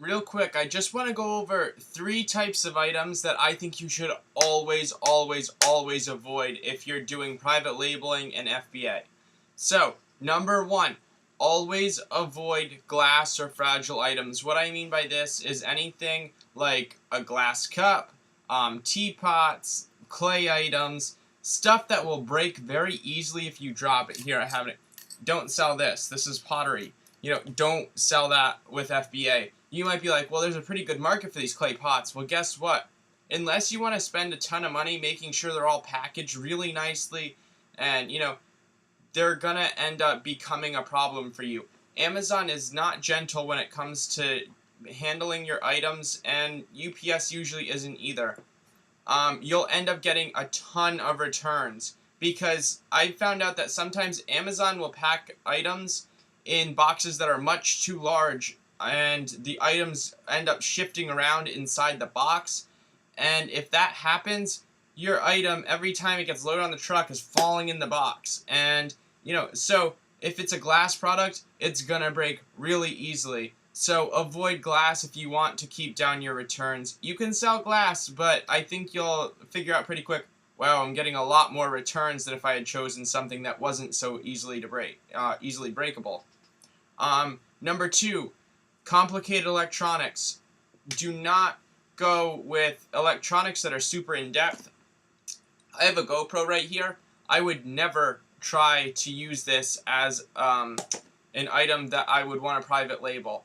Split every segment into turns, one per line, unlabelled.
Real quick, I just want to go over three types of items that I think you should always, always, always avoid if you're doing private labeling and FBA. So, number one, always avoid glass or fragile items. What I mean by this is anything like a glass cup, teapots, clay items, stuff that will break very easily if you drop it. Here, I have it. Don't sell this. This is pottery. Don't sell that with FBA. You might be like, well, there's a pretty good market for these clay pots. Well, guess what? Unless you want to spend a ton of money making sure they're all packaged really nicely and, they're going to end up becoming a problem for you. Amazon is not gentle when it comes to handling your items, and UPS usually isn't either. You'll end up getting a ton of returns because I found out that sometimes Amazon will pack items in boxes that are much too large, and the items end up shifting around inside the box. And if that happens, your item, every time it gets loaded on the truck, is falling in the box. And, so if it's a glass product, it's going to break really easily. So avoid glass if you want to keep down your returns. You can sell glass, but I think you'll figure out pretty quick, wow, I'm getting a lot more returns than if I had chosen something that wasn't so easily easily breakable. Number two, complicated electronics. Do not go with electronics that are super in-depth. I have a GoPro right here. I would never try to use this as an item that I would want to private label.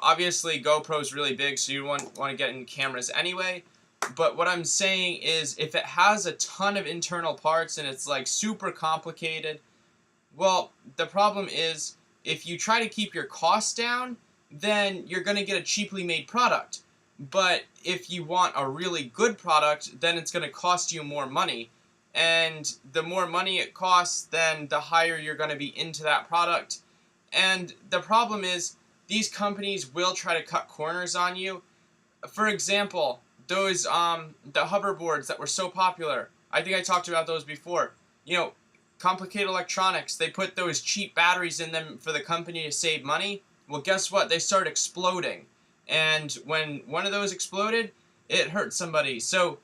Obviously GoPro is really big, so you want to get in cameras anyway. But what I'm saying is, if it has a ton of internal parts and it's like super complicated, well, the problem is if you try to keep your costs down, then you're going to get a cheaply made product. But if you want a really good product, then it's going to cost you more money. And the more money it costs, then the higher you're going to be into that product. And the problem is, these companies will try to cut corners on you. For example, those the hoverboards that were so popular. I think I talked about those before. Complicated electronics, they put those cheap batteries in them for the company to save money. Well, guess what? They start exploding. And when one of those exploded, it hurt somebody. So,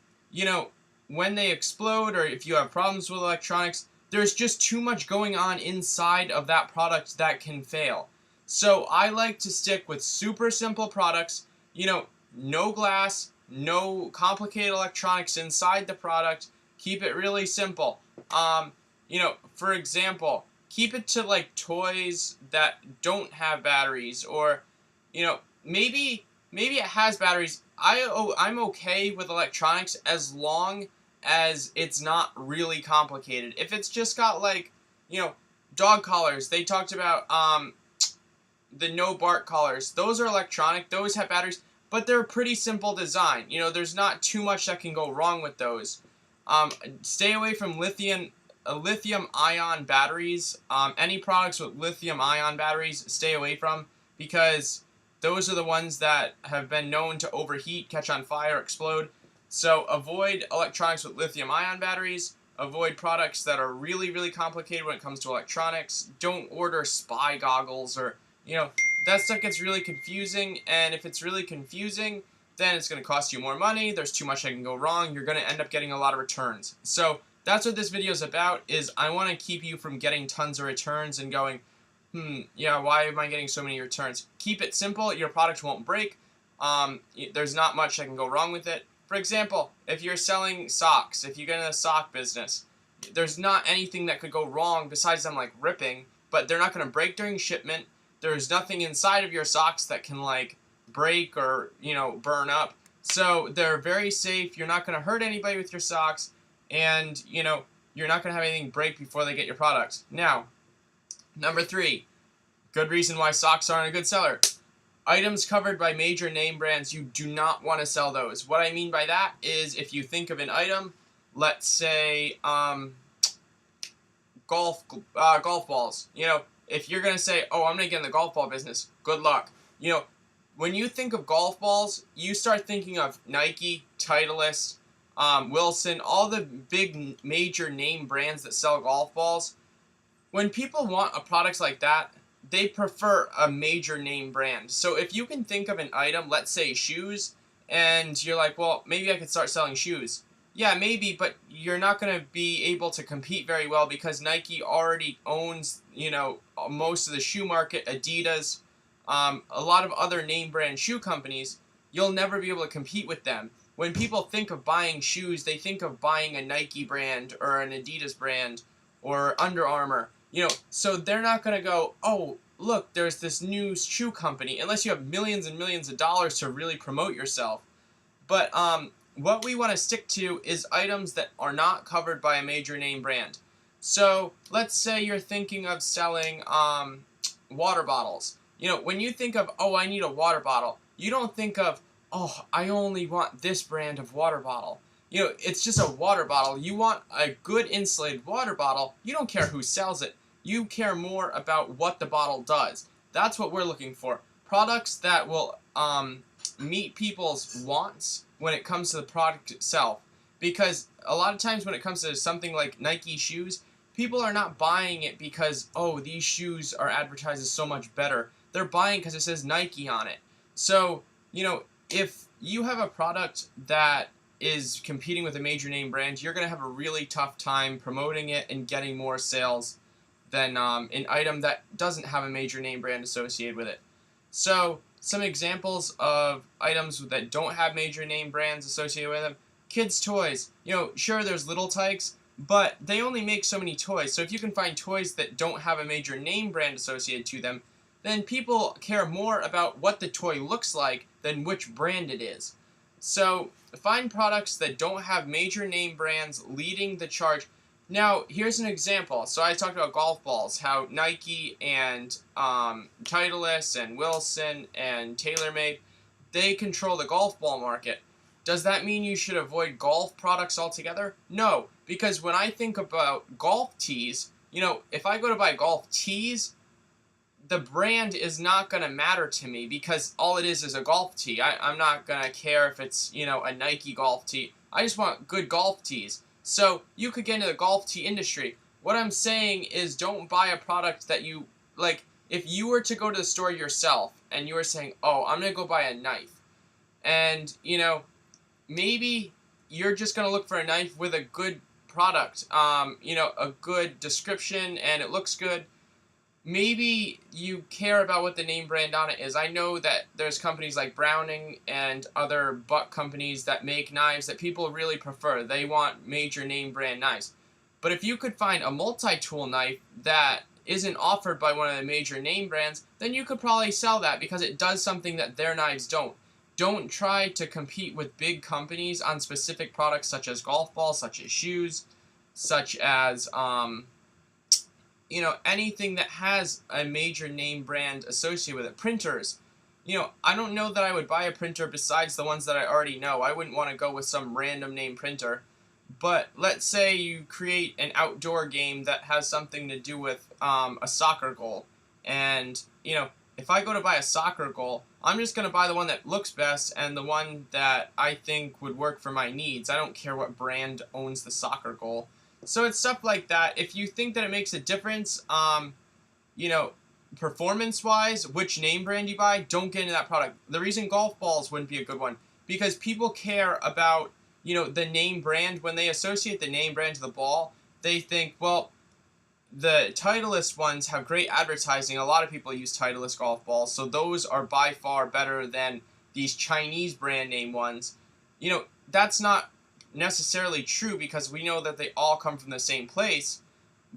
when they explode, or if you have problems with electronics, there's just too much going on inside of that product that can fail. So I like to stick with super simple products, no glass, no complicated electronics inside the product. Keep it really simple. For example, keep it to like toys that don't have batteries, or, maybe it has batteries. I'm okay with electronics as long as it's not really complicated. If it's just got like, dog collars, they talked about the no bark collars. Those are electronic. Those have batteries, but they're a pretty simple design. There's not too much that can go wrong with those. Stay away from lithium-ion batteries. Any products with lithium-ion batteries, stay away from, because those are the ones that have been known to overheat, catch on fire, explode. So avoid electronics with lithium-ion batteries. Avoid products that are really, really complicated when it comes to electronics. Don't order spy goggles, or, that stuff gets really confusing. And if it's really confusing, then it's going to cost you more money. There's too much that can go wrong. You're going to end up getting a lot of returns. So that's what this video is about, is I want to keep you from getting tons of returns and going, yeah, why am I getting so many returns? Keep it simple. Your product won't break. There's not much that can go wrong with it. For example, if you're selling socks, if you get in a sock business, there's not anything that could go wrong besides them like ripping, but they're not going to break during shipment. There's nothing inside of your socks that can like break or, burn up. So they're very safe. You're not going to hurt anybody with your socks, and, you're not going to have anything break before they get your products. Now, number three, good reason why socks aren't a good seller. Items covered by major name brands, you do not want to sell those. What I mean by that is, if you think of an item, let's say golf balls. If you're going to say, oh, I'm going to get in the golf ball business, good luck. When you think of golf balls, you start thinking of Nike, Titleist, Wilson, all the big major name brands that sell golf balls. When people want a product like that, they prefer a major name brand. So if you can think of an item, let's say shoes, and you're like, well, maybe I could start selling shoes. Yeah, maybe, but you're not going to be able to compete very well because Nike already owns, most of the shoe market, Adidas, a lot of other name brand shoe companies. You'll never be able to compete with them. When people think of buying shoes, they think of buying a Nike brand or an Adidas brand or Under Armour. So they're not going to go, oh, look, there's this new shoe company, unless you have millions and millions of dollars to really promote yourself. But what we want to stick to is items that are not covered by a major name brand. So let's say you're thinking of selling water bottles. When you think of, oh, I need a water bottle, you don't think of, oh, I only want this brand of water bottle. It's just a water bottle. You want a good insulated water bottle. You don't care who sells it. You care more about what the bottle does. That's what we're looking for. Products that will meet people's wants when it comes to the product itself. Because a lot of times when it comes to something like Nike shoes, people are not buying it because, oh, these shoes are advertised as so much better. They're buying because it says Nike on it. So, if you have a product that is competing with a major name brand, you're going to have a really tough time promoting it and getting more sales than an item that doesn't have a major name brand associated with it. So, some examples of items that don't have major name brands associated with them. Kids' toys. Sure, there's Little Tikes, but they only make so many toys. So if you can find toys that don't have a major name brand associated to them, then people care more about what the toy looks like than which brand it is. So find products that don't have major name brands leading the charge. Now, here's an example. So I talked about golf balls, how Nike and Titleist and Wilson and TaylorMade, they control the golf ball market. Does that mean you should avoid golf products altogether? No, because when I think about golf tees, if I go to buy golf tees, the brand is not going to matter to me because all it is a golf tee. I'm not going to care if it's, a Nike golf tee. I just want good golf tees. So you could get into the golf tee industry. What I'm saying is don't buy a product that you, like, if you were to go to the store yourself and you were saying, oh, I'm going to go buy a knife. And, maybe you're just going to look for a knife with a good product, a good description and it looks good. Maybe you care about what the name brand on it is. I know that there's companies like Browning and other butt companies that make knives that people really prefer. They want major name brand knives. But if you could find a multi-tool knife that isn't offered by one of the major name brands, then you could probably sell that because it does something that their knives don't. Don't try to compete with big companies on specific products such as golf balls, such as shoes, such as anything that has a major name brand associated with it. Printers. I don't know that I would buy a printer besides the ones that I already know. I wouldn't want to go with some random name printer. But let's say you create an outdoor game that has something to do with a soccer goal. And, if I go to buy a soccer goal, I'm just going to buy the one that looks best and the one that I think would work for my needs. I don't care what brand owns the soccer goal. So it's stuff like that. If you think that it makes a difference, performance-wise, which name brand you buy, don't get into that product. The reason golf balls wouldn't be a good one, because people care about, the name brand. When they associate the name brand to the ball, they think, well, the Titleist ones have great advertising. A lot of people use Titleist golf balls, so those are by far better than these Chinese brand name ones. That's not necessarily true because we know that they all come from the same place,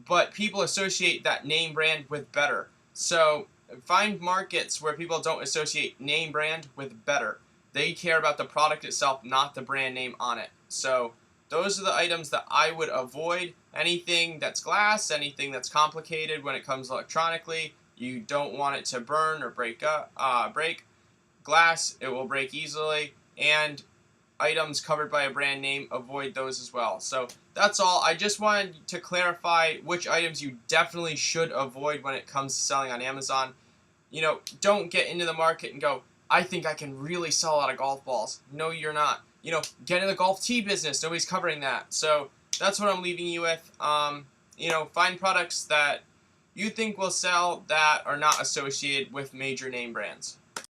but people associate that name brand with better. So find markets where people don't associate name brand with better. They care about the product itself, not the brand name on it. So those are the items that I would avoid. Anything that's glass, anything that's complicated when it comes electronically, you don't want it to burn or break. Glass, it will break easily, and items covered by a brand name, avoid those as well. So that's all. I just wanted to clarify which items you definitely should avoid when it comes to selling on Amazon. Don't get into the market and go, I think I can really sell a lot of golf balls. No, you're not. Get in the golf tee business. Nobody's covering that. So that's what I'm leaving you with. Find products that you think will sell that are not associated with major name brands?